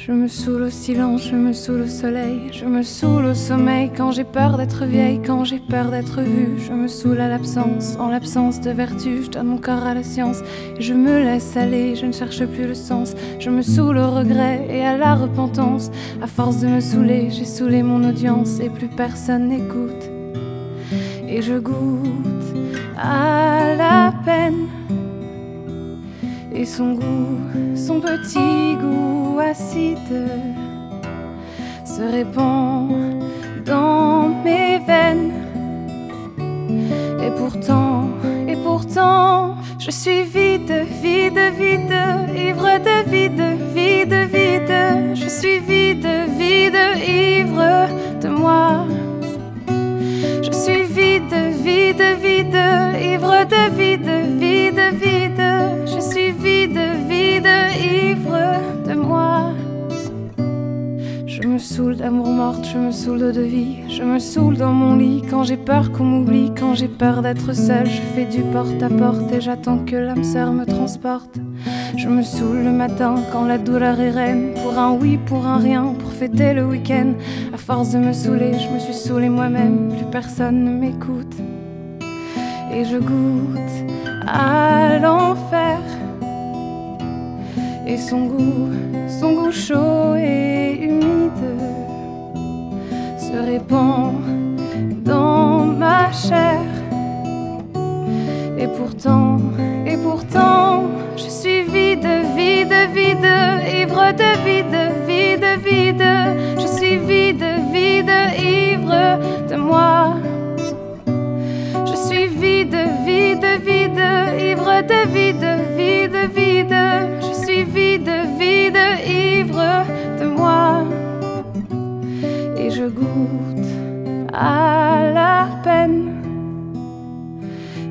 Je me saoule au silence, je me saoule au soleil, je me saoule au sommeil quand j'ai peur d'être vieille, quand j'ai peur d'être vue. Je me saoule à l'absence, en l'absence de vertu, je donne mon corps à la science et je me laisse aller, je ne cherche plus le sens. Je me saoule au regret et à la repentance. À force de me saouler, j'ai saoulé mon audience et plus personne n'écoute. Et je goûte à la peine et son goût, son petit goût acide se répand dans mes veines. Et pourtant, je suis vide, vide, vide, ivre de vide, vide, vide. Je suis vide, vide, ivre de moi. Je suis vide, vide, vide, ivre de vide, vide, vide. Je suis vide, vide, ivre de moi. Je me saoule d'amour morte, je me saoule d'eau de vie. Je me saoule dans mon lit quand j'ai peur qu'on m'oublie, quand j'ai peur d'être seule. Je fais du porte-à-porte et j'attends que l'âme sœur me transporte. Je me saoule le matin quand la douleur est reine, pour un oui, pour un rien, pour fêter le week-end. À force de me saouler, je me suis saoulée moi-même, plus personne ne m'écoute. Et je goûte à l'enfer et son goût chaud et humide se répand dans ma chair. Et pourtant, je suis vide, vide, vide, ivre de vide, vide, vide. Je suis vide, vide, ivre de moi. Je suis vide, vide, vide, ivre de vide, vide, vide. Je suis vide, vide, ivre de moi. Et je goûte à la peine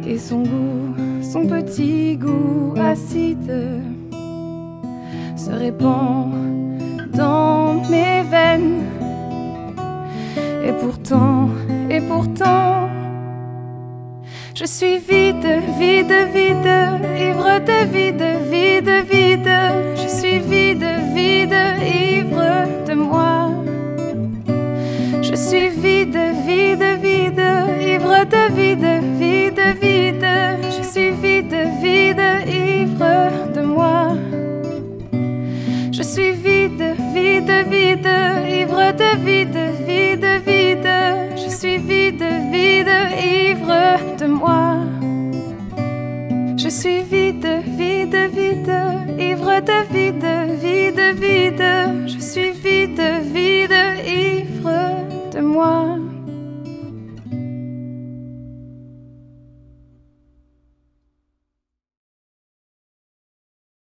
et son petit goût acide se répand dans mes veines. Et pourtant, je suis vide, vide, vide, ivre de vide, vide, vide. Je suis vide, vide, ivre de moi. Je suis vide, vide, vide, ivre de vide, vide, vide. Je suis vide, vide, ivre de moi. Je suis vide, vide, vide, ivre de vide, vide, vide. Je suis vide, vide, ivre de moi. Je suis vide, vide, vide, ivre de vide, vide, vide.